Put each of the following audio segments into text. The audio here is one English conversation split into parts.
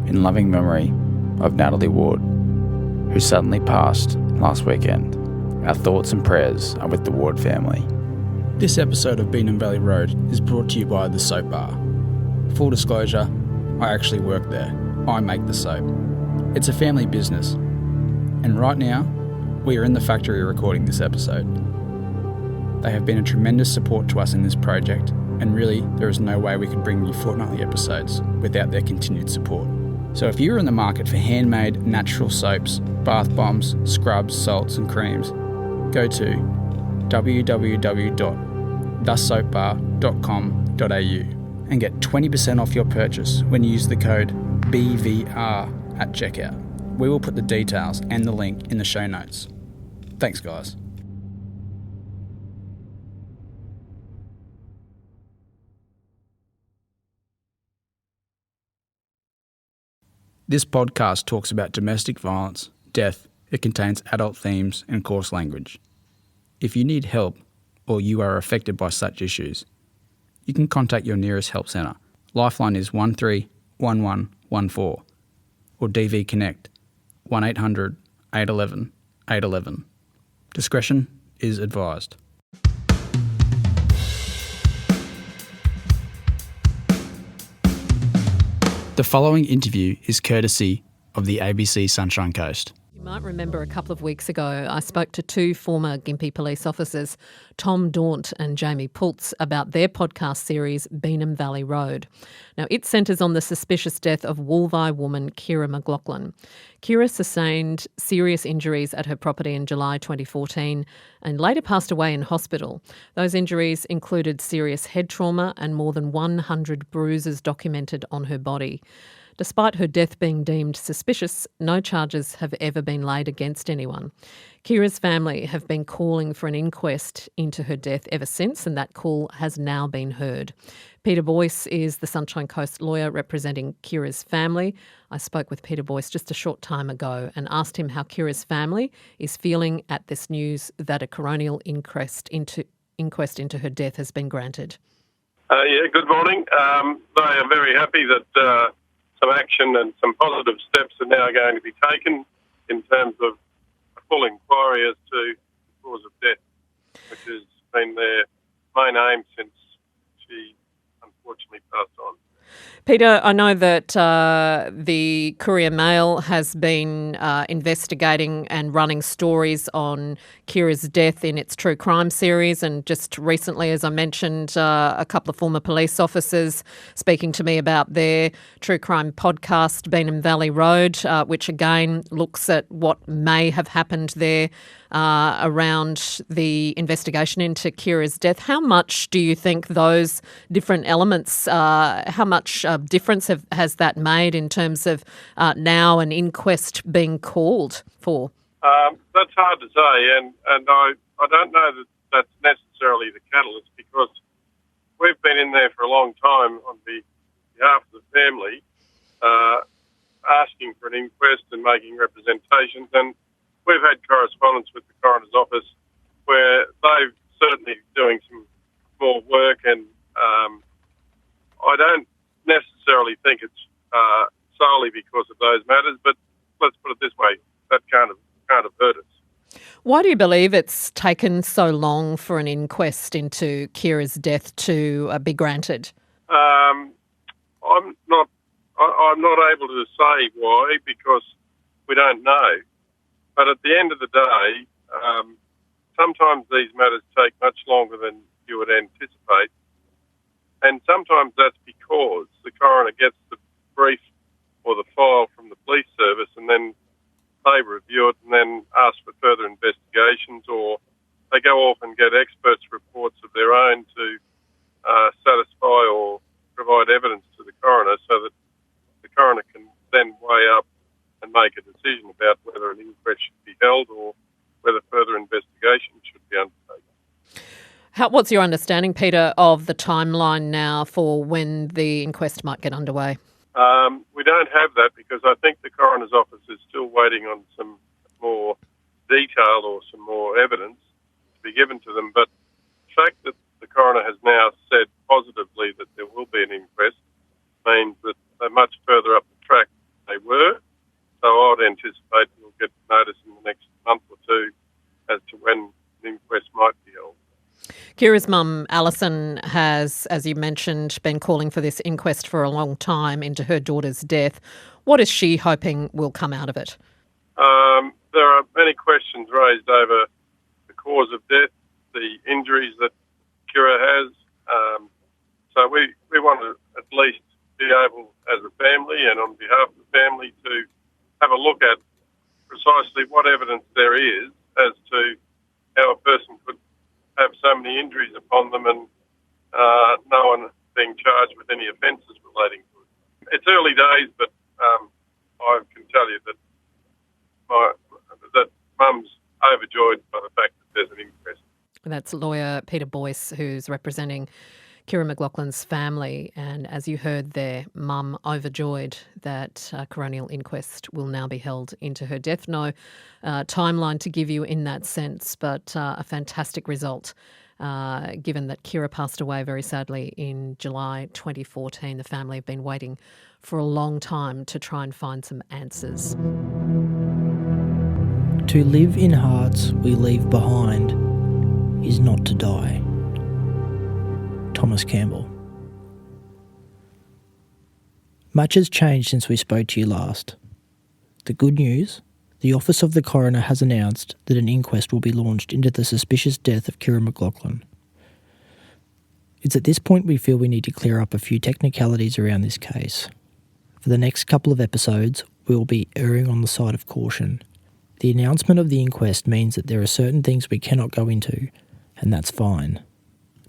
in loving memory of Natalie Ward, who suddenly passed last weekend. Our thoughts and prayers are with the Ward family. This episode of Beenham Valley Road is brought to you by the Soap Bar. Full disclosure, I actually work there. I make the soap. It's a family business. And right now, we are in the factory recording this episode. They have been a tremendous support to us in this project, and really, there is no way we could bring you fortnightly episodes without their continued support. So if you're in the market for handmade natural soaps, bath bombs, scrubs, salts and creams, go to www.thesoapbar.com.au and get 20% off your purchase when you use the code BVR at checkout. We will put the details and the link in the show notes. Thanks, guys. This podcast talks about domestic violence, death. It contains adult themes and coarse language. If you need help or you are affected by such issues, you can contact your nearest help centre. Lifeline is 131114 or DV Connect 1800 811 811. Discretion is advised. The following interview is courtesy of the ABC Sunshine Coast. You might remember a couple of weeks ago I spoke to two former Gympie police officers, Tom Daunt and Jamie Pultz, about their podcast series Beenham Valley Road. Now, it centres on the suspicious death of Wolvi woman Kirra McLaughlin. Kirra sustained serious injuries at her property in July 2014 and later passed away in hospital. Those injuries included serious head trauma and more than 100 bruises documented on her body. Despite her death being deemed suspicious, no charges have ever been laid against anyone. Kirra's family have been calling for an inquest into her death ever since, and that call has now been heard. Peter Boyce is the Sunshine Coast lawyer representing Kirra's family. I spoke with Peter Boyce just a short time ago and asked him how Kirra's family is feeling at this news that a coronial inquest into her death has been granted. Good morning. They are very happy that some action and some positive steps are now going to be taken in terms of a full inquiry as to the cause of death, which has been their main aim since she unfortunately passed on. Peter, I know that the Courier Mail has been investigating and running stories on Kirra's death in its true crime series, and just recently, as I mentioned, a couple of former police officers speaking to me about their true crime podcast, Beenham Valley Road, which again looks at what may have happened there around the investigation into Kirra's death. How much do you think those different elements, how much difference has that made in terms of now an inquest being called for? That's hard to say, and I don't know that that's necessarily the catalyst, because we've been in there for a long time on behalf of the family, asking for an inquest and making representations, and we've had correspondence with the coroner's office where they're certainly doing some more work, and I don't necessarily think it's solely because of those matters, but let's put it this way, that can't have hurt us. Why do you believe it's taken so long for an inquest into Kirra's death to be granted? I'm not able to say why, because we don't know. But at the end of the day, sometimes these matters take much longer than you would anticipate. And sometimes that's because the coroner gets the brief or the file from the police service, and then they review it and then ask for further investigations, or they go off and get experts' reports of their own to satisfy or provide evidence to the coroner, so that the coroner can then weigh up and make a decision about whether an inquest should be held or whether further investigation should be undertaken. What's your understanding, Peter, of the timeline now for when the inquest might get underway? We don't have that, because I think the coroner's office is still waiting on some more detail or some more evidence to be given to them. But the fact that the coroner has now said positively that there will be an inquest means that they're much further up the track they were. So I would anticipate we'll get notice in the next month or two as to when an inquest might be held. Kira's mum, Alison, has, as you mentioned, been calling for this inquest for a long time into her daughter's death. What is she hoping will come out of it? There are many questions raised over the cause of death, the injuries that Kirra has. So we want to at least be able, as a family and on behalf of the family, to have a look at precisely what evidence there is as to how a person could have so many injuries upon them and no one being charged with any offences relating to it. It's early days, but I can tell you that Mum's overjoyed by the fact that there's an inquest. That's lawyer Peter Boyce, who's representing Kirra McLaughlin's family. And as you heard there, Mum overjoyed that a coronial inquest will now be held into her death. No timeline to give you in that sense, but a fantastic result. Given that Kirra passed away very sadly in July 2014, the family have been waiting for a long time to try and find some answers. To live in hearts we leave behind is not to die. Thomas Campbell. Much has changed since we spoke to you last. The good news, the Office of the Coroner has announced that an inquest will be launched into the suspicious death of Kirra McLaughlin. It's at this point we feel we need to clear up a few technicalities around this case. For the next couple of episodes, we will be erring on the side of caution. The announcement of the inquest means that there are certain things we cannot go into, and that's fine.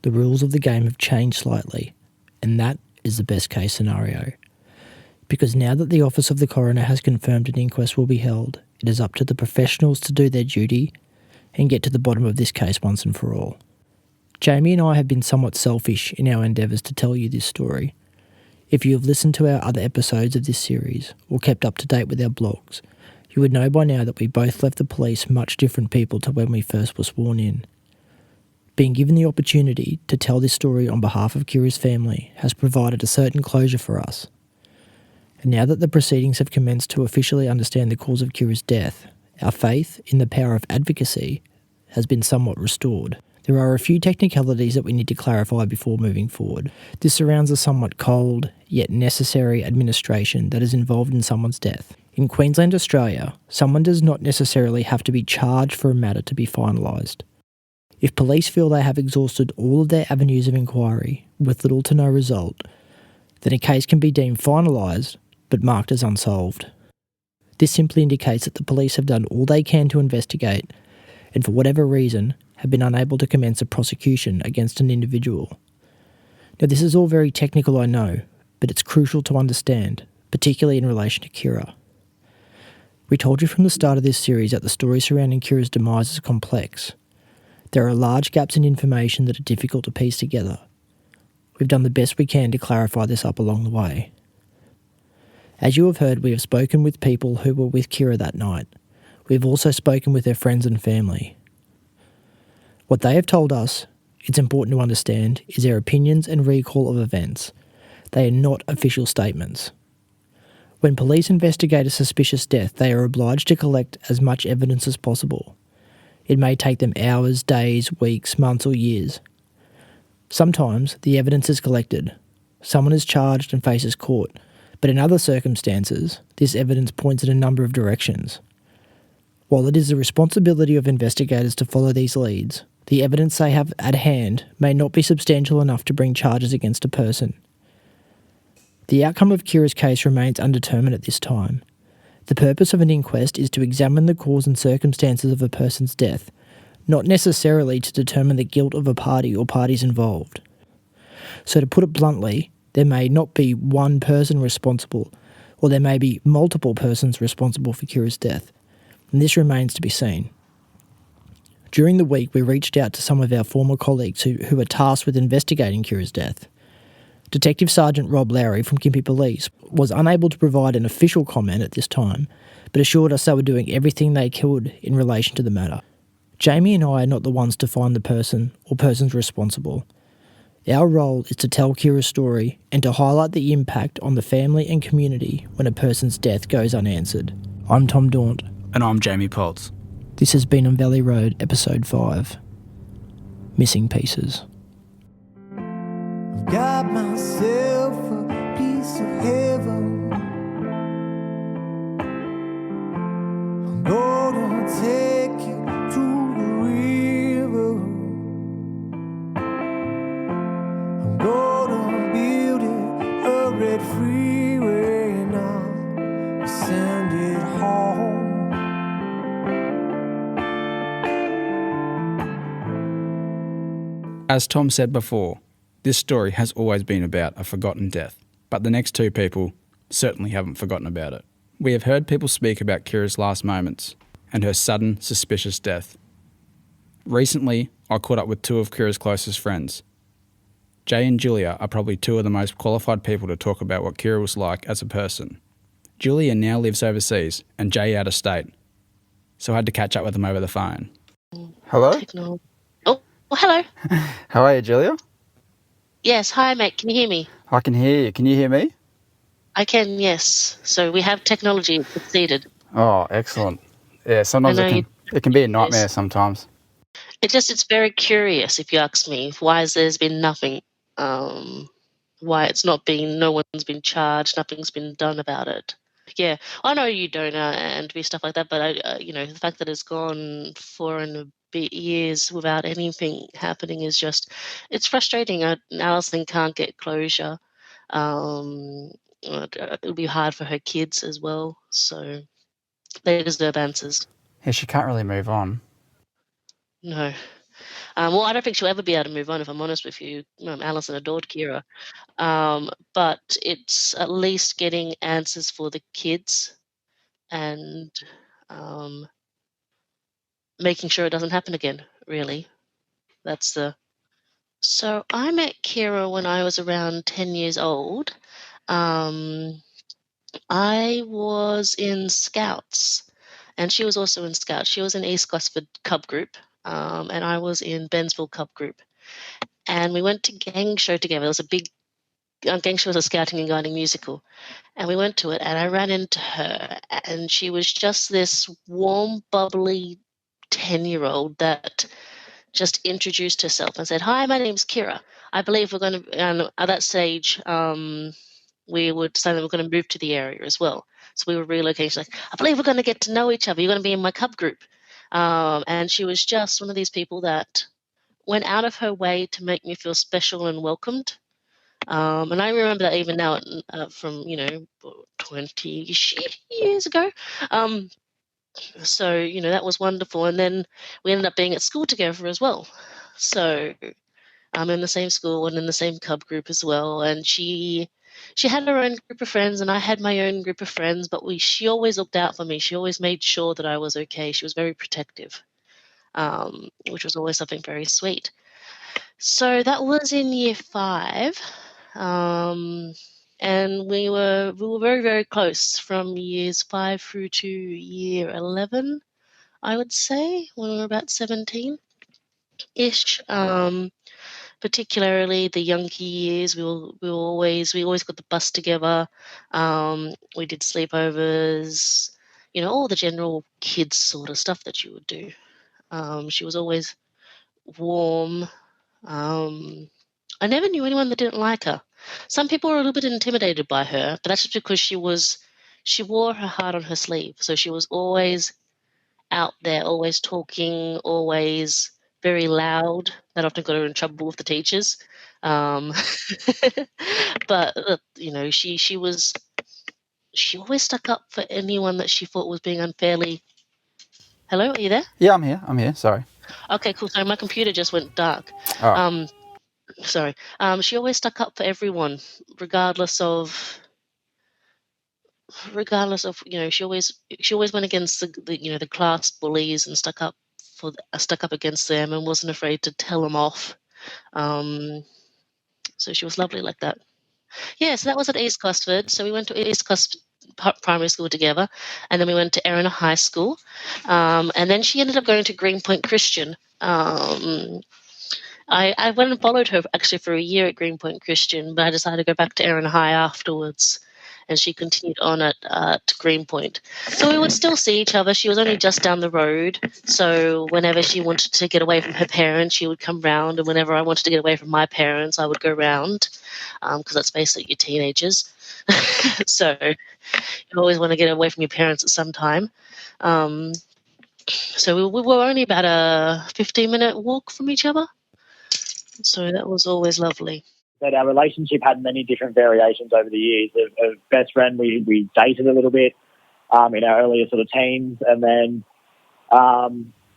The rules of the game have changed slightly, and that is the best case scenario. Because now that the Office of the Coroner has confirmed an inquest will be held, it is up to the professionals to do their duty and get to the bottom of this case once and for all. Jamie and I have been somewhat selfish in our endeavours to tell you this story. If you have listened to our other episodes of this series, or kept up to date with our blogs, you would know by now that we both left the police much different people to when we first were sworn in. Being given the opportunity to tell this story on behalf of Kirra's family has provided a certain closure for us. And now that the proceedings have commenced to officially understand the cause of Kirra's death, our faith in the power of advocacy has been somewhat restored. There are a few technicalities that we need to clarify before moving forward. This surrounds a somewhat cold, yet necessary administration that is involved in someone's death. In Queensland, Australia, someone does not necessarily have to be charged for a matter to be finalised. If police feel they have exhausted all of their avenues of inquiry with little to no result, then a case can be deemed finalised but marked as unsolved. This simply indicates that the police have done all they can to investigate and for whatever reason have been unable to commence a prosecution against an individual. Now this is all very technical, I know, but it's crucial to understand, particularly in relation to Kirra. We told you from the start of this series that the story surrounding Kirra's demise is complex. There are large gaps in information that are difficult to piece together. We've done the best we can to clarify this up along the way. As you have heard, we have spoken with people who were with Kirra that night. We have also spoken with her friends and family. What they have told us, it's important to understand, is their opinions and recall of events. They are not official statements. When police investigate a suspicious death, they are obliged to collect as much evidence as possible. It may take them hours, days, weeks, months or years. Sometimes the evidence is collected. Someone is charged and faces court, but in other circumstances, this evidence points in a number of directions. While it is the responsibility of investigators to follow these leads, the evidence they have at hand may not be substantial enough to bring charges against a person. The outcome of Kirra's case remains undetermined at this time. The purpose of an inquest is to examine the cause and circumstances of a person's death, not necessarily to determine the guilt of a party or parties involved. So to put it bluntly, there may not be one person responsible, or there may be multiple persons responsible for Kirra's death, and this remains to be seen. During the week, we reached out to some of our former colleagues who were tasked with investigating Kirra's death. Detective Sergeant Rob Lowry from Gympie Police was unable to provide an official comment at this time, but assured us they were doing everything they could in relation to the matter. Jamie and I are not the ones to find the person or persons responsible. Our role is to tell Kira's story and to highlight the impact on the family and community when a person's death goes unanswered. I'm Tom Daunt. And I'm Jamie Pultz. This has Beenham Valley Road, Episode 5. Missing Pieces. Got myself a piece of heaven. I'm gonna take you to the river. I'm gonna build it a red freeway and I'll send it home. As Tom said before, this story has always been about a forgotten death, but the next two people certainly haven't forgotten about it. We have heard people speak about Kira's last moments and her sudden, suspicious death. Recently, I caught up with two of Kira's closest friends. Jay and Julia are probably two of the most qualified people to talk about what Kira was like as a person. Julia now lives overseas and Jay out of state, so I had to catch up with them over the phone. Hello? Oh, well, hello. How are you, Julia? Yes, hi, mate. Can you hear me? I can hear you. Can you hear me? I can, yes. So we have technology succeeded. Oh, excellent. Yeah, sometimes it can be a nightmare sometimes. It's very curious, if you ask me, why there's been nothing, why it's not been, no one's been charged, nothing's been done about it. Yeah, I know you don't and be stuff like that, but the fact that it's gone 4 and a bit years without anything happening is just, it's frustrating. Alison can't get closure. It'll be hard for her kids as well, so they deserve answers. Yeah, she can't really move on. No. Well, I don't think she'll ever be able to move on, if I'm honest with you. Alison adored Kira. But it's at least getting answers for the kids and making sure it doesn't happen again, really. So I met Kira when I was around 10 years old. I was in Scouts, and she was also in Scouts. She was in East Gosford Cub Group, and I was in Bensville Cub Group. And we went to gang show together. It was a big gang show, was a scouting and guiding musical. And we went to it, and I ran into her, and she was just this warm, bubbly 10-year-old that just introduced herself and said, "Hi, my name's Kira. I believe we're going to," and at that stage, we would say that we're going to move to the area as well. So we were relocating. She's like, "I believe we're going to get to know each other. You're going to be in my cub group." And she was just one of these people that went out of her way to make me feel special and welcomed. And I remember that even now from, 20 years ago. So, that was wonderful. And then we ended up being at school together as well. So I'm in the same school and in the same cub group as well. And she had her own group of friends and I had my own group of friends, but she always looked out for me. She always made sure that I was okay. She was very protective, which was always something very sweet. So that was in year 5. And we were very, very close from years 5 through to year 11, I would say, when we were about 17-ish. Particularly the younger years, we always got the bus together. We did sleepovers, all the general kids sort of stuff that you would do. She was always warm. I never knew anyone that didn't like her. Some people were a little bit intimidated by her, but that's just because she wore her heart on her sleeve. So she was always out there, always talking, always very loud. That often got her in trouble with the teachers. But she always stuck up for anyone that she thought was being unfairly. Hello, are you there? Yeah, I'm here. Sorry. Okay, cool. So my computer just went dark. Oh. Sorry. She always stuck up for everyone, regardless of she always went against the class bullies and stuck up against them and wasn't afraid to tell them off. So she was lovely like that. Yeah, so that was at East Gosford. So we went to East Gosford Primary School together, and then we went to Erina High School, and then she ended up going to Greenpoint Christian. I went and followed her actually for a year at Greenpoint Christian, but I decided to go back to Erin High afterwards, and she continued on at Greenpoint. So we would still see each other. She was only just down the road, so whenever she wanted to get away from her parents, she would come round, and whenever I wanted to get away from my parents, I would go round, because let's face it, you're teenagers. So you always want to get away from your parents at some time. So we were only about a 15-minute walk from each other. So that was always lovely. But our relationship had many different variations over the years. Of best friend, we dated a little bit in our earlier sort of teens, and then...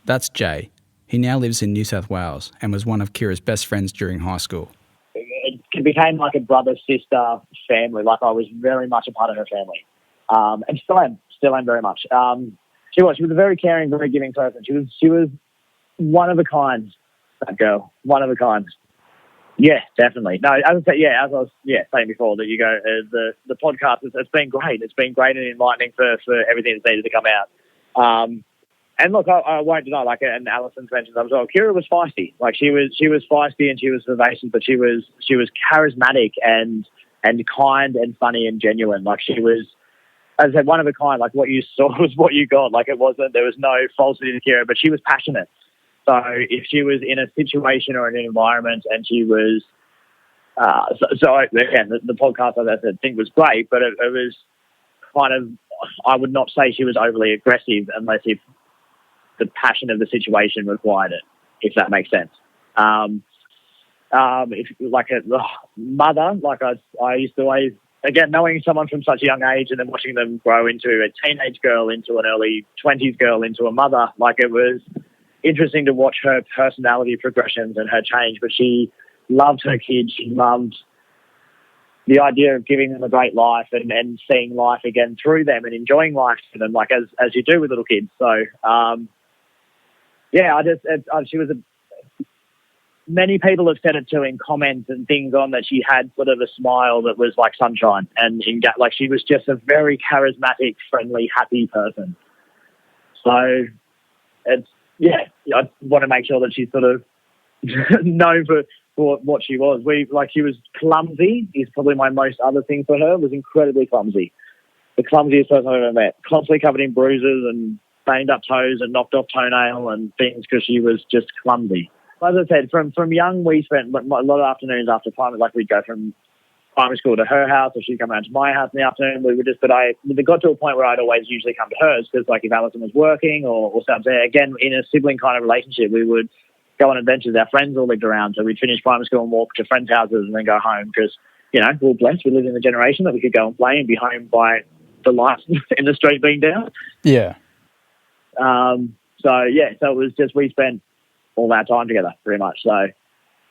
That's Jay. He now lives in New South Wales and was one of Kira's best friends during high school. It became like a brother-sister family. Like, I was very much a part of her family. And still am very much. She was a very caring, very giving person. She was one of a kind, that girl. One of a kind. Yeah, definitely. No, as I said, as I was saying before, that you go, the podcast, it's been great. It's been great and enlightening for everything that's needed to come out. And look, I won't deny, like, and Alison's mentioned as well, Kirra was feisty. Like, she was feisty and she was vivacious, but she was charismatic and kind and funny and genuine. Like, she was, as I said, one of a kind. Like, what you saw was what you got. Like, there was no falsity to Kirra, but she was passionate. So if she was in a situation or in an environment and she was, again, the podcast, as I said, I think was great, but it was kind of, I would not say she was overly aggressive unless if the passion of the situation required it, if that makes sense. If like a mother, like I used to always, again, knowing someone from such a young age and then watching them grow into a teenage girl, into an early 20s girl, into a mother, like, it was interesting to watch her personality progressions and her change. But she loved her kids. She loved the idea of giving them a great life and seeing life again through them and enjoying life for them, like as you do with little kids. So, she was many people have said it too in comments and things on that she had sort of a smile that was like sunshine, and like she was just a very charismatic, friendly, happy person. So I want to make sure that she's sort of known for what she was. She was clumsy is probably my most other thing for her, was incredibly clumsy. The clumsiest person I've ever met. Constantly covered in bruises and banged up toes and knocked off toenail and things because she was just clumsy. As I said, from young, we spent a lot of afternoons after primary, like we'd go from primary school to her house, or she'd come around to my house in the afternoon. It got to a point where I'd always usually come to hers, because like if Alison was working or something there, again, in a sibling kind of relationship, we would go on adventures. Our friends all lived around, so we'd finish primary school and walk to friends' houses and then go home, because, we were blessed. We lived in a generation that we could go and play and be home by the lights in the street being down. Yeah. So it was just, we spent all that time together, pretty much. So,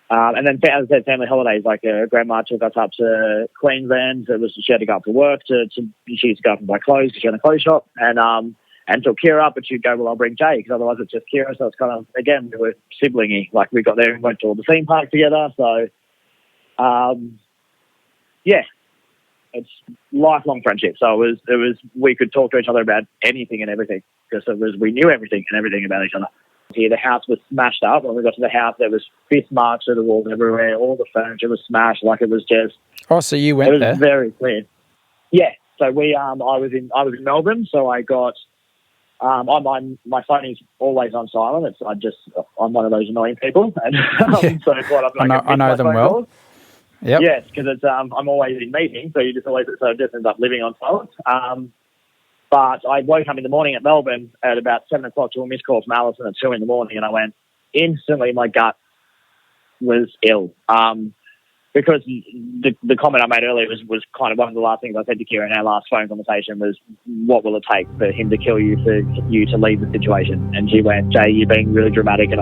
and then, as I said, family holidays, like grandma took us up to Queensland. So she had to go up to work she used to go up and buy clothes because she had a clothes shop, and took Kirra up, but she'd go, well, I'll bring Jay, because otherwise it's just Kirra. So it's kind of, again, we were siblingy. Like, we got there and went to all the theme parks together. So, it's lifelong friendship. So it was we could talk to each other about anything and everything, because we knew everything and everything about each other. Here, the house was smashed up. When we got to the house, there was fist marks through the walls everywhere. All the furniture was smashed. Like, it was just. Oh, so you went there? It was very clear. Yeah. So I was in Melbourne. So I got. My phone is always on silent. I'm one of those annoying people, and so it's what I know them well. Calls. Yep. Yes, because it's I'm always in meetings, so it just ends up living on silent. But I woke up in the morning at Melbourne at about 7 o'clock to a missed call from Alison at 2 in the morning, and I went, instantly my gut was ill. Because the comment I made earlier was kind of one of the last things I said to Kirra in our last phone conversation was, what will it take for him to kill you, for you to leave the situation? And she went, Jay, you're being really dramatic, and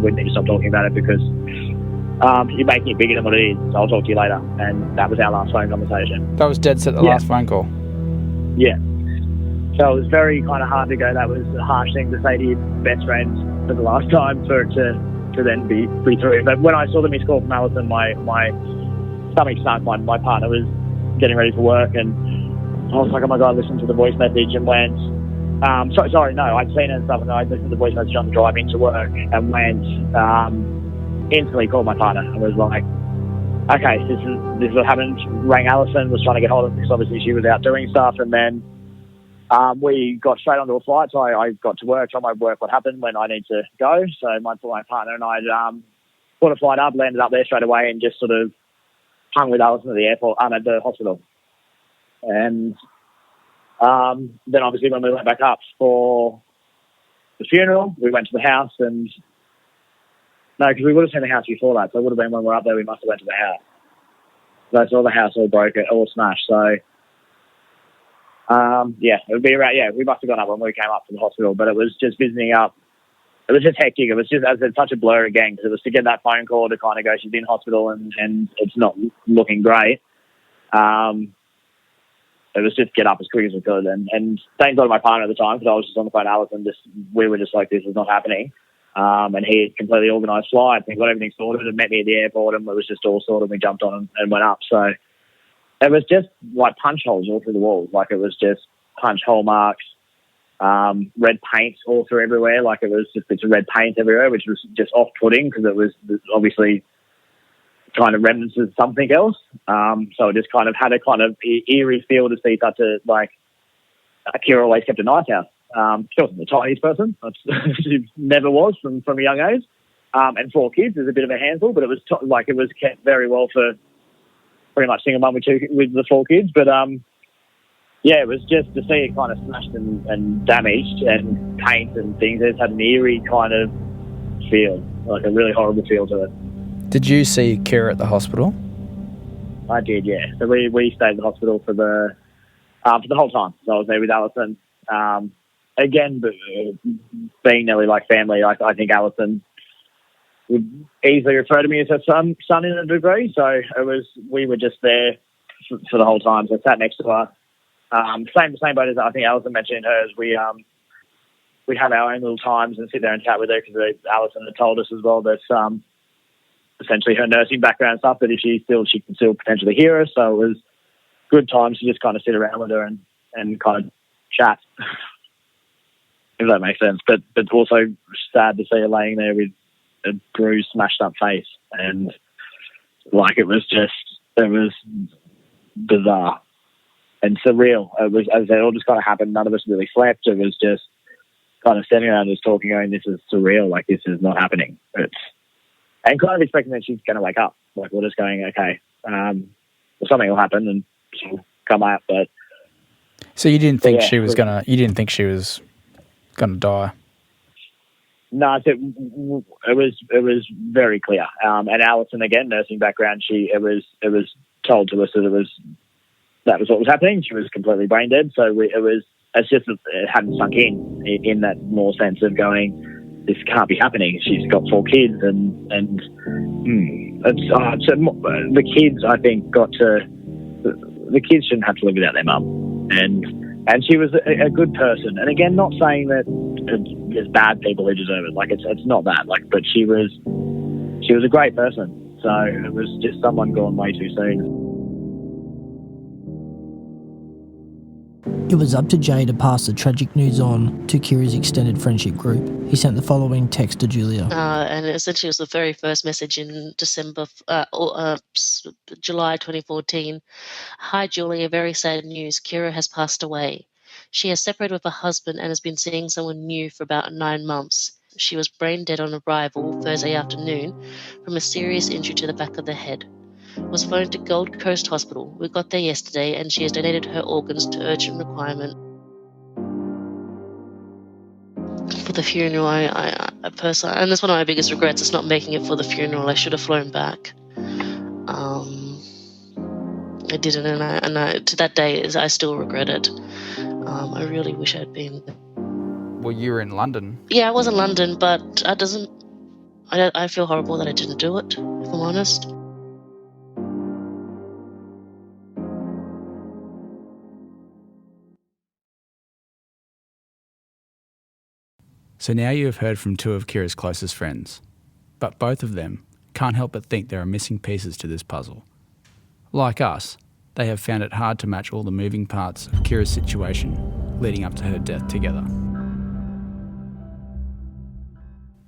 we need to stop talking about it, because you're making it bigger than what it is. So I'll talk to you later. And that was our last phone conversation. That was dead set the last phone call. Yeah. So it was very kind of hard to go. That was a harsh thing to say to your best friend for the last time, for it to then be through. But when I saw the missed call from Alison, my stomach sunk. My partner was getting ready for work, and I was like, oh my God, I listened to the voice message and went, I'd seen it and stuff, and I listened to the voice message on the drive into work and went, instantly called my partner and was like, okay, this is what happened. Rang Alison, was trying to get hold of her because obviously she was out doing stuff, and then we got straight onto a flight. So I got to work, told my work what happened when I need to go. So my partner and I put a flight up, landed up there straight away, and just sort of hung with Alison at the airport, at the hospital. And then obviously when we went back up for the funeral, we went to the house, and no, because we would have seen the house before that, so it would have been when we were up there, we must have went to the house. So I saw the house all broken, all smashed, so it would be around, we must have gone up when we came up to the hospital, but it was just visiting up. It was just hectic. It was just, as I said, such a blur again, because it was to get that phone call to kind of go, she's in hospital and it's not looking great. It was just get up as quick as we could. And thank God my partner at the time, because I was just on the phone to Alison, we were just like, this is not happening. And he had completely organised flights and got everything sorted and met me at the airport, and it was just all sorted. We jumped on and went up. So it was just like punch holes all through the walls. Like it was just punch hole marks, red paint all through everywhere. Like it was just bits of red paint everywhere, which was just off-putting because it was obviously kind of remnants of something else. So it just kind of had a kind of eerie feel to see such a, like, Kira always kept a nice house. She wasn't the tiniest person. She never was from a young age. And 4 kids is a bit of a handful, but it was it was kept very well for pretty much single mum with the 4 kids. But it was just to see it kind of smashed and damaged and paint and things. It had an eerie kind of feel, like a really horrible feel to it. Did you see Kirra at the hospital? I did, yeah. So we stayed at the hospital for the whole time. So I was there with Alison. Again, being nearly like family, I think Alison would easily refer to me as her son in a degree. So we were just there for the whole time. So I sat next to her. Same boat as I think Alison mentioned in hers. We'd have our own little times and sit there and chat with her, because Alison had told us as well that essentially her nursing background and stuff, that if she can still potentially hear us. So it was good times to just kind of sit around with her and kind of chat, if that makes sense. But also sad to see her laying there with a bruised, smashed up face, and like it was bizarre and surreal. It was, as I said, it all just kind of happened. None of us really slept. It was just kind of standing around just talking, going, this is surreal. Like, this is not happening. And kind of expecting that she's going to wake up. Like, we're just going, okay, something will happen and she'll come out. But so you didn't think she was gonna die? No, it was very clear. And Alison, again, nursing background, it was told to us that that was what was happening. She was completely brain dead. So it's just that it hadn't sunk in that more sense of going, this can't be happening. She's got 4 kids, and the kids, I think, the kids shouldn't have to live without their mum, and she was a good person. And again, not saying that there's bad people who deserve it. Like it's not that. Like, but she was a great person. So it was just someone gone way too soon. It was up to Jay to pass the tragic news on to Kira's extended friendship group. He sent the following text to Julia. And essentially it was the very first message in July 2014. Hi, Julia, very sad news. Kira has passed away. She has separated with her husband and has been seeing someone new for about 9 months. She was brain dead on arrival Thursday afternoon from a serious injury to the back of the head. Was flown to Gold Coast Hospital. We got there yesterday and she has donated her organs to urgent requirement. For the funeral, I personally, and that's one of my biggest regrets, is not making it for the funeral. I should have flown back. I didn't, and I to that day I still regret it. I really wish I'd been there. Well, you were in London. Yeah, I was in London, but I feel horrible that I didn't do it, if I'm honest. So now you have heard from 2 of Kira's closest friends, but both of them can't help but think there are missing pieces to this puzzle. Like us, they have found it hard to match all the moving parts of Kira's situation leading up to her death together.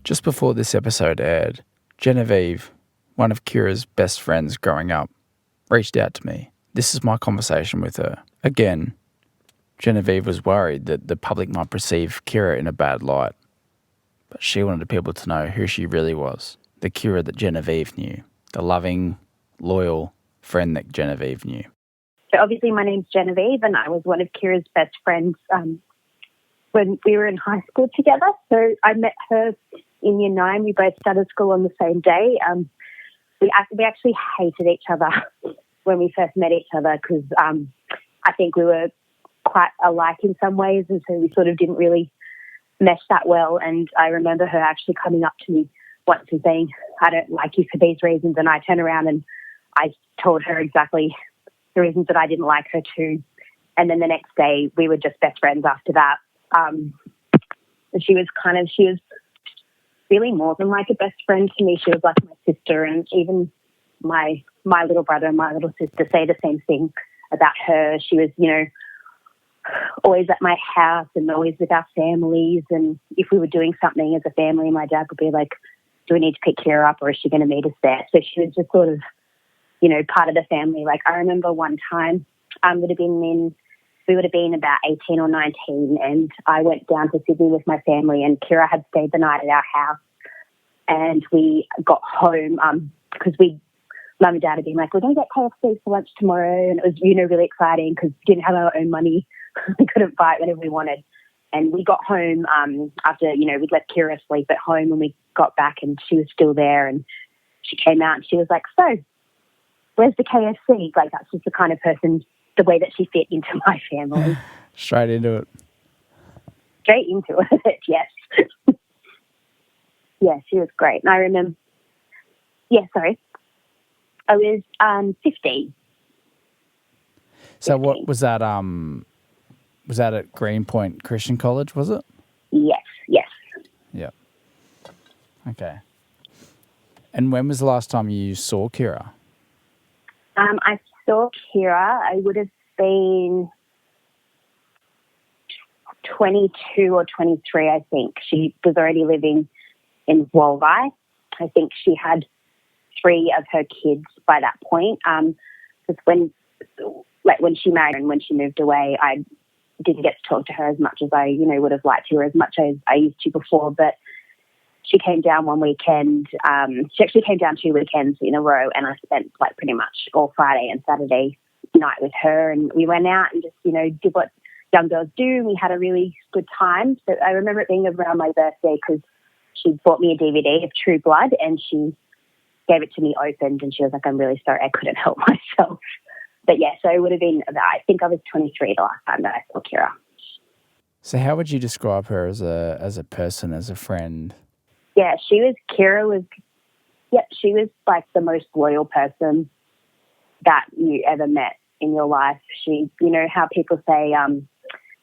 Just before this episode aired, Genevieve, one of Kira's best friends growing up, reached out to me. This is my conversation with her. Again, Genevieve was worried that the public might perceive Kirra in a bad light, but she wanted people to know who she really was, the Kirra that Genevieve knew, the loving, loyal friend that Genevieve knew. So obviously my name's Genevieve and I was one of Kira's best friends when we were in high school together. So I met her in Year 9. We both started school on the same day. We actually hated each other when we first met each other because I think we were quite alike in some ways, and so we sort of didn't really mesh that well. And I remember her actually coming up to me once and saying, "I don't like you for these reasons," and I turned around and I told her exactly the reasons that I didn't like her too. And then the next day we were just best friends after that. She was really more than like a best friend to me. She was like my sister, and even my little brother and my little sister say the same thing about her. She was, always at my house and always with our families. And if we were doing something as a family, my dad would be like, "Do we need to pick Kirra up or is she going to meet us there?" So she was just sort of, part of the family. Like I remember one time we would have been about 18 or 19 and I went down to Sydney with my family and Kirra had stayed the night at our house and we got home because Mum and Dad had been like, "We're going to get KFC for lunch tomorrow," and it was, really exciting because we didn't have our own money. We couldn't buy it whenever we wanted. And we got home after, we'd let Kirra sleep at home and we got back and she was still there and she came out and she was like, "So, where's the KFC?" Like that's just the kind of person, the way that she fit into my family. Straight into it. Straight into it, yes. Yeah, she was great. And I remember, I was 15. So what was that? Was that at Greenpoint Christian College, was it? Yes. Yeah. Okay. And when was the last time you saw Kirra? I saw Kirra. I would have been 22 or 23, I think. She was already living in Wolvi. I think she had 3 of her kids by that point. Because when she married and when she moved away, I didn't get to talk to her as much as I, would have liked to, or as much as I used to before. But she came down one weekend. She actually came down 2 weekends in a row, and I spent pretty much all Friday and Saturday night with her. And we went out and just, did what young girls do. And we had a really good time. So I remember it being around my birthday because she bought me a DVD of True Blood, and she gave it to me opened, and she was like, "I'm really sorry, I couldn't help myself." But yeah, so it would have been I think I was 23 the last time that I saw Kirra. So how would you describe her as a person, as a friend? Yeah, she was like the most loyal person that you ever met in your life. She, how people say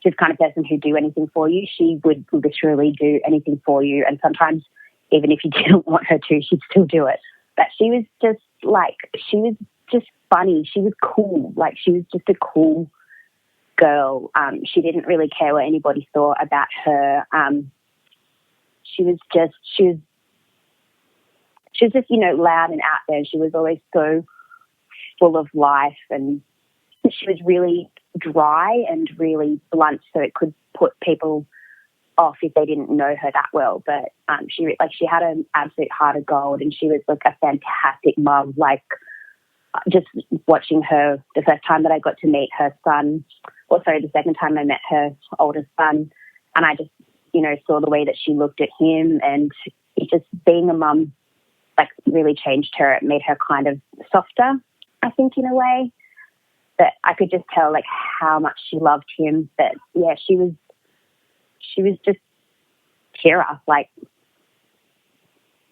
she's the kind of person who'd do anything for you. She would literally do anything for you. And sometimes even if you didn't want her to, she'd still do it. But she was just funny. She was cool. She was just a cool girl. She didn't really care what anybody thought about her. She was just, loud and out there. She was always so full of life, and she was really dry and really blunt, so it could put people off if they didn't know her that well. But she had an absolute heart of gold, and she was a fantastic mum. Just watching her the first time that I got to meet her son, the second time I met her oldest son, and I just, saw the way that she looked at him, and it just being a mum, really changed her. It made her kind of softer, I think, in a way. But I could just tell, how much she loved him. But yeah, she was just Kirra.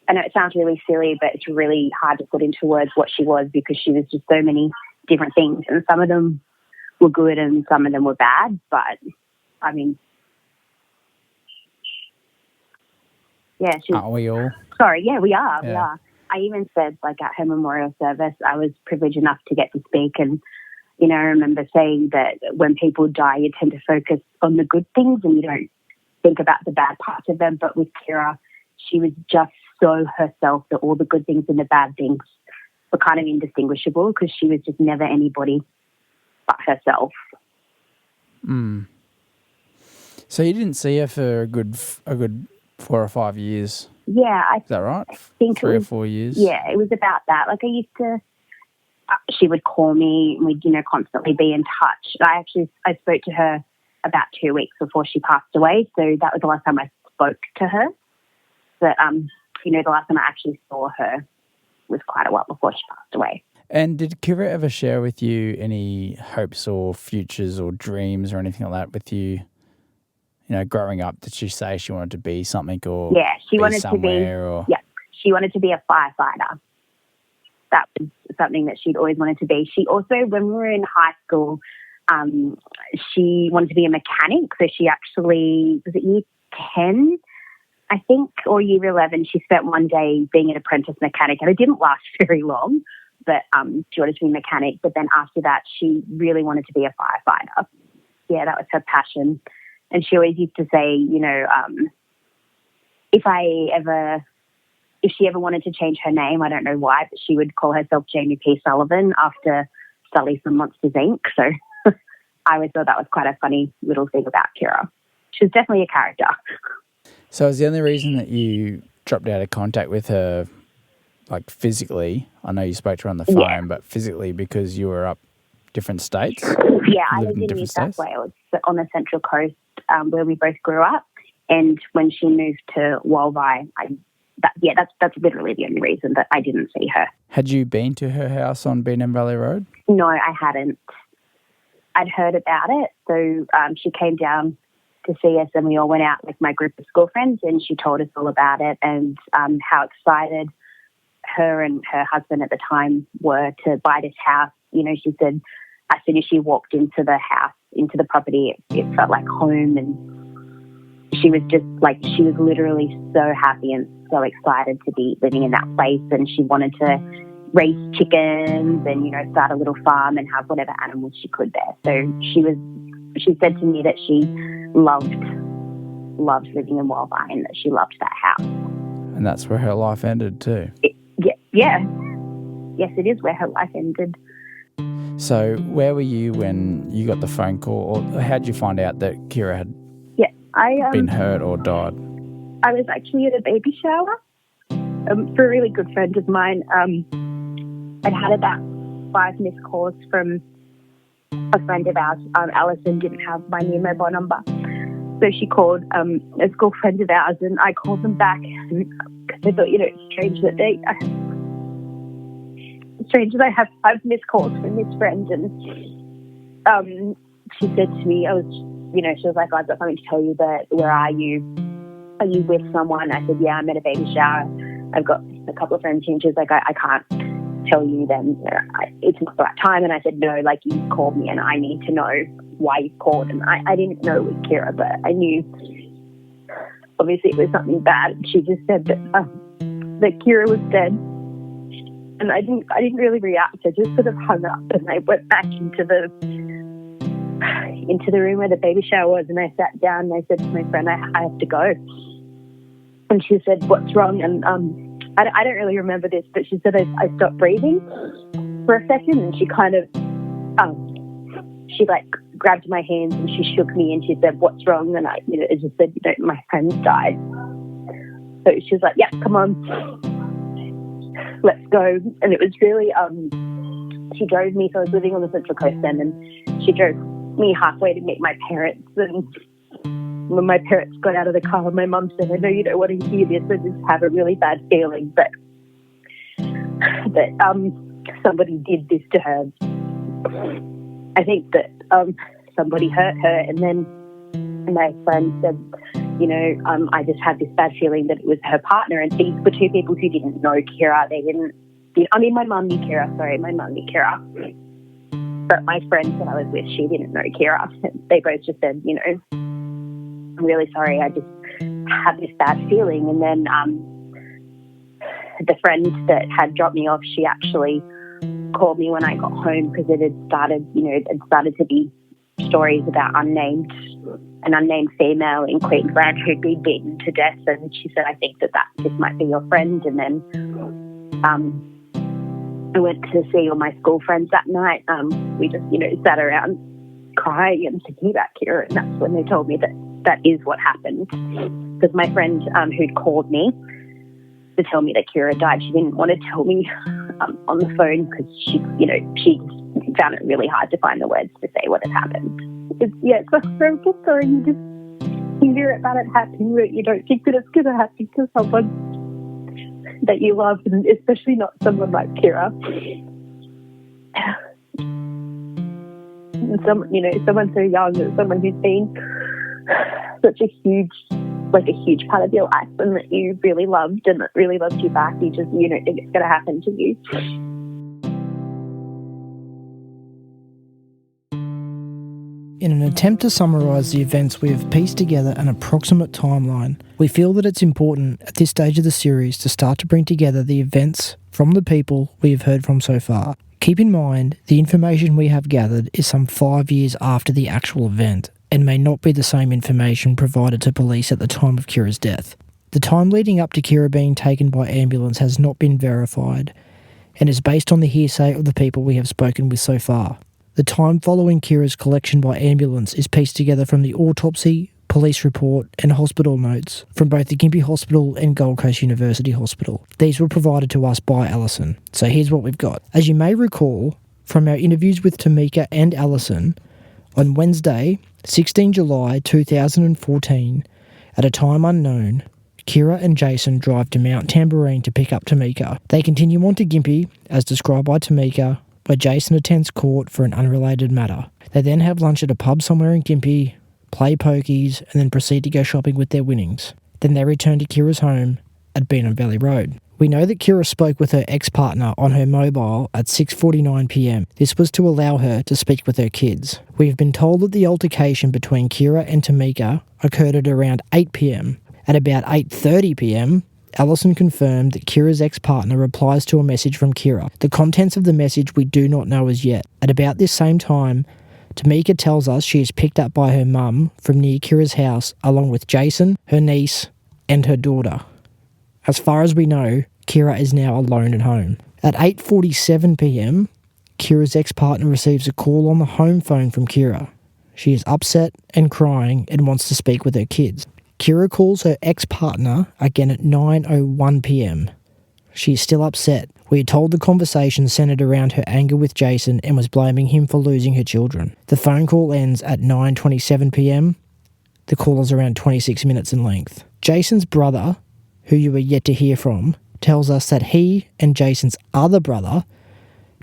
I know it sounds really silly, but it's really hard to put into words what she was, because she was just so many different things, and some of them were good and some of them were bad. But I mean, yeah, Aren't we all? Sorry, yeah, we are. Yeah. We are. I even said, at her memorial service, I was privileged enough to get to speak, and I remember saying that when people die, you tend to focus on the good things and you don't think about the bad parts of them. But with Kirra, she was just so herself that all the good things and the bad things were kind of indistinguishable because she was just never anybody but herself. So you didn't see her for a good 4 or 5 years? Yeah, Is that right? I think 3 or 4 years? Yeah, it was about that. Like I used to, she would call me and we'd, constantly be in touch. I spoke to her about 2 weeks before she passed away. So that was the last time I spoke to her. But, the last time I actually saw her was quite a while before she passed away. And did Kirra ever share with you any hopes or futures or dreams or anything like that with you? Growing up, did she say she wanted to be something or she be wanted somewhere? to be, she wanted to be a firefighter. That was something that she'd always wanted to be. She also, when we were in high school, she wanted to be a mechanic. So she actually, was it year 10, I think, or year 11, she spent one day being an apprentice mechanic. And it didn't last very long, but she wanted to be a mechanic. But then after that, she really wanted to be a firefighter. Yeah, that was her passion. And she always used to say, if she ever wanted to change her name, I don't know why, but she would call herself Jamie P. Sullivan after Sully from Monsters, Inc. So I always thought that was quite a funny little thing about Kirra. She was definitely a character. So is the only reason that you dropped out of contact with her, like physically, I know you spoke to her on the phone, but physically because you were up different states? Yeah, I lived in New South Wales on the Central Coast where we both grew up. And when she moved to Wolvi, that's literally the only reason that I didn't see her. Had you been to her house on Beenham Valley Road? No, I hadn't. I'd heard about it. So she came down to see us and we all went out with my group of school friends and she told us all about it and how excited her and her husband at the time were to buy this house. She said as soon as she walked into the house, into the property, it felt like home, and she was literally so happy and so excited to be living in that place, and she wanted to raise chickens and, start a little farm and have whatever animals she could there. So she said to me that she loved living in Wolvi and that she loved that house. And that's where her life ended too. Yeah. Yes, it is where her life ended. So where were you when you got the phone call, or how did you find out that Kirra had been hurt or died? I was actually at a baby shower for a really good friend of mine. I'd had about 5 missed calls from a friend of ours. Alison didn't have my new mobile number. So she called a school friend of ours and I called them back because I thought, it's strange that I have 5 missed calls from this friend. And she said to me, she was like, I've got something to tell you, but where are you? Are you with someone? I said, yeah, I'm at a baby shower. I've got a couple of friends here. And she was like, I can't tell you then. It's not the right time. And I said, no, you called me and I need to know why you called. And I didn't know it was Kirra, but I knew obviously it was something bad. She just said that Kirra was dead. And I didn't really react. I just sort of hung up and I went back into the room where the baby shower was and I sat down and I said to my friend, I have to go. And she said, what's wrong? And I don't really remember this, but she said I stopped breathing for a second and she kind of, she grabbed my hands and she shook me and she said, what's wrong? And I just said, my friend's died. So she was like, yeah, come on, let's go. And it was really, she drove me, so I was living on the Central Coast then, and she drove me halfway to meet my parents. And when my parents got out of the car, my mum said, I know you don't want to hear this, I just have a really bad feeling, but somebody did this to her. I think that somebody hurt her, and then my friend said, I just had this bad feeling that it was her partner, and these were 2 people who didn't know Kirra. My mum knew Kirra, but my friend that I was with, she didn't know Kirra. They both just said, I'm really sorry, I just had this bad feeling. And then the friend that had dropped me off, she actually called me when I got home because it had started, to be stories about an unnamed female in Queensland who'd been beaten to death, and she said, I think that this might be your friend. And then I went to see all my school friends that night. We just, sat around crying and thinking about Kirra, and that's when they told me that is what happened. Because my friend who'd called me to tell me that Kirra died, she didn't want to tell me on the phone because she found it really hard to find the words to say what had happened. It's a horrible story. You hear about it happening, but you don't think that it's going to happen to someone that you love, and especially not someone like Kirra. And someone so young, and someone who's been such a huge part of your life, and that you really loved and that really loved you back. You just, think it's going to happen to you. In an attempt to summarise the events, we have pieced together an approximate timeline. We feel that it's important at this stage of the series to start to bring together the events from the people we have heard from so far. Keep in mind, the information we have gathered is some 5 years after the actual event, and may not be the same information provided to police at the time of Kirra's death. The time leading up to Kirra being taken by ambulance has not been verified, and is based on the hearsay of the people we have spoken with so far. The time following Kirra's collection by ambulance is pieced together from the autopsy, police report and hospital notes from both the Gympie Hospital and Gold Coast University Hospital. These were provided to us by Alison. So here's what we've got. As you may recall from our interviews with Tamika and Alison, on Wednesday, 16 July 2014, at a time unknown, Kirra and Jason drive to Mount Tambourine to pick up Tamika. They continue on to Gympie, as described by Tamika, where Jason attends court for an unrelated matter. They then have lunch at a pub somewhere in Gympie, play pokies, and then proceed to go shopping with their winnings. Then they return to Kirra's home at Beenham Valley Road. We know that Kirra spoke with her ex-partner on her mobile at 6:49 p.m. This was to allow her to speak with her kids. We have been told that the altercation between Kirra and Tamika occurred at around 8 p.m. At about 8:30 p.m, Alison confirmed that Kirra's ex-partner replies to a message from Kirra. The contents of the message we do not know as yet. At about this same time, Tamika tells us she is picked up by her mum from near Kirra's house, along with Jason, her niece, and her daughter. As far as we know, Kirra is now alone at home. At 8:47 p.m, Kirra's ex-partner receives a call on the home phone from Kirra. She is upset and crying and wants to speak with her kids. Kirra calls her ex-partner again at 9:01 p.m. She is still upset. We are told the conversation centred around her anger with Jason and was blaming him for losing her children. The phone call ends at 9:27 p.m. The call is around 26 minutes in length. Jason's brother, who you are yet to hear from, tells us that he and Jason's other brother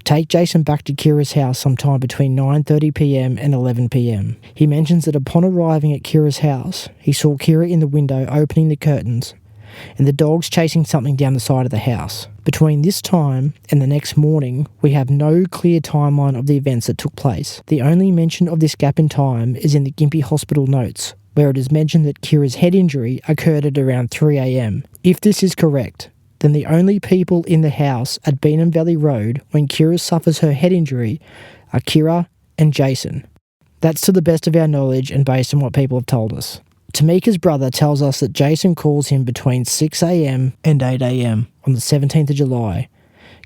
take Jason back to Kirra's house sometime between 9:30 p.m. and 11 p.m. He mentions that upon arriving at Kirra's house, he saw Kirra in the window opening the curtains and the dogs chasing something down the side of the house. Between this time and the next morning, we have no clear timeline of the events that took place. The only mention of this gap in time is in the Gympie Hospital notes, where it is mentioned that Kirra's head injury occurred at around 3 a.m. If this is correct, then the only people in the house at Beenham Valley Road when Kirra suffers her head injury are Kirra and Jason. That's to the best of our knowledge and based on what people have told us. Tamika's brother tells us that Jason calls him between 6 a.m. and 8 a.m. on the 17th of July.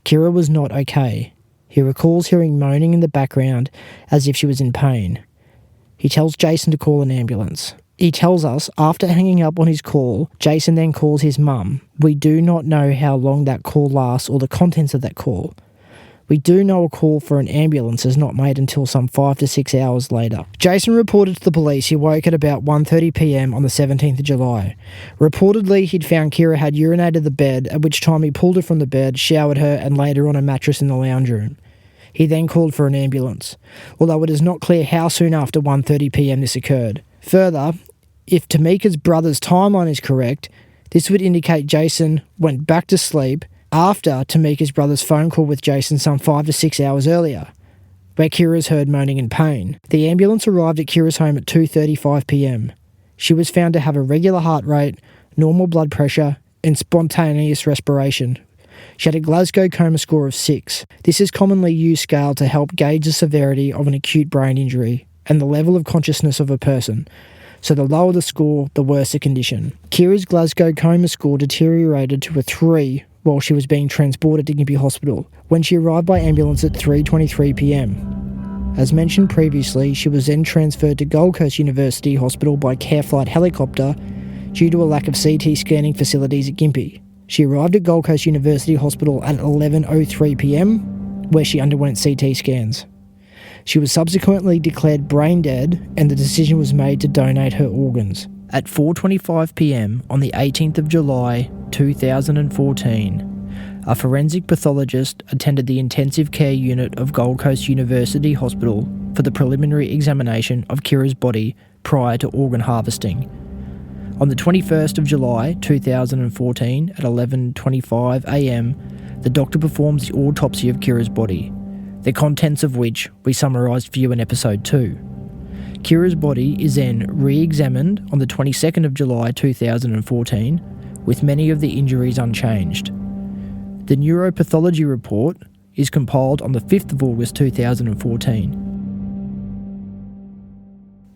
Kirra was not okay. He recalls hearing moaning in the background as if she was in pain. He tells Jason to call an ambulance. He tells us after hanging up on his call, Jason then calls his mum. We do not know how long that call lasts or the contents of that call. We do know a call for an ambulance is not made until some 5 to 6 hours later. Jason reported to the police he woke at about 1:30 p.m. on the 17th of July. Reportedly, he'd found Kirra had urinated the bed, at which time he pulled her from the bed, showered her, and laid her on a mattress in the lounge room. He then called for an ambulance, although it is not clear how soon after 1:30 p.m. this occurred. Further, if Tamika's brother's timeline is correct, this would indicate Jason went back to sleep after Tamika's brother's phone call with Jason some 5 to 6 hours earlier, where Kirra is heard moaning in pain. The ambulance arrived at Kirra's home at 2:35 p.m. She was found to have a regular heart rate, normal blood pressure, and spontaneous respiration. She had a Glasgow coma score of 6. This is commonly used scale to help gauge the severity of an acute brain injury, and the level of consciousness of a person, so the lower the score, the worse the condition. Kira's Glasgow coma score deteriorated to a 3 while she was being transported to Gympie Hospital, when she arrived by ambulance at 3:23 p.m. As mentioned previously, she was then transferred to Gold Coast University Hospital by care flight helicopter due to a lack of CT scanning facilities at Gympie. She arrived at Gold Coast University Hospital at 11:03 p.m, where she underwent CT scans. She was subsequently declared brain dead, and the decision was made to donate her organs. At 4:25 p.m. on the 18th of July 2014, a forensic pathologist attended the intensive care unit of Gold Coast University Hospital for the preliminary examination of Kirra's body prior to organ harvesting. On the 21st of July 2014 at 11:25 a.m, the doctor performs the autopsy of Kirra's body, the contents of which we summarised for you in episode 2. Kirra's body is then re-examined on the 22nd of July 2014, with many of the injuries unchanged. The neuropathology report is compiled on the 5th of August 2014.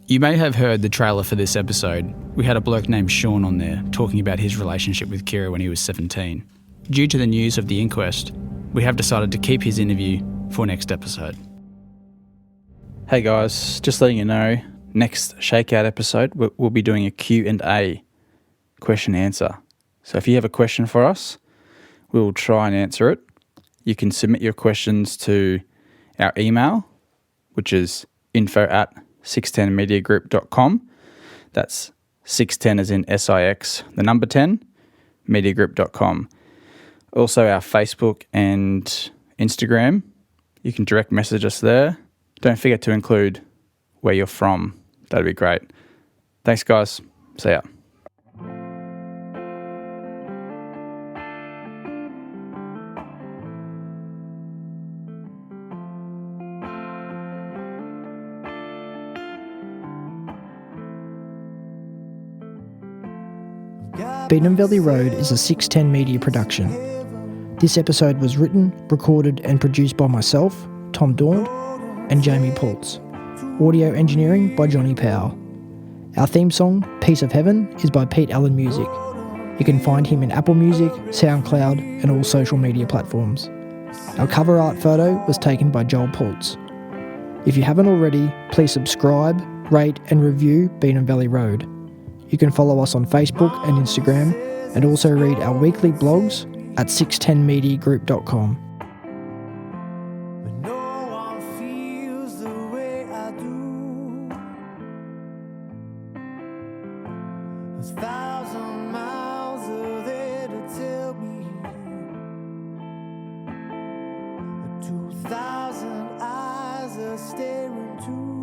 You may have heard the trailer for this episode. We had a bloke named Sean on there talking about his relationship with Kirra when he was 17. Due to the news of the inquest, we have decided to keep his interview for next episode. Hey guys, just letting you know, next Shakeout episode we'll be doing a Q&A, question answer. So if you have a question for us, we will try and answer it. You can submit your questions to our email, which is info@610mediagroup.com. That's 610 as in SIX, the number 10, mediagroup.com. Also our Facebook and Instagram. You can direct message us there. Don't forget to include where you're from. That'd be great. Thanks guys. See ya. Beenham Valley Road is a 610 Media production. This episode was written, recorded and produced by myself, Tom Daunt, and Jamie Pultz. Audio engineering by Johnny Powell. Our theme song, Piece of Heaven, is by Pete Allen Music. You can find him in Apple Music, SoundCloud and all social media platforms. Our cover art photo was taken by Joel Pultz. If you haven't already, please subscribe, rate and review Beenham Valley Road. You can follow us on Facebook and Instagram, and also read our weekly blogs at 610mediagroup.com. But no one feels the way I do. 1,000 miles are there to tell me. 2,000 eyes are staring too.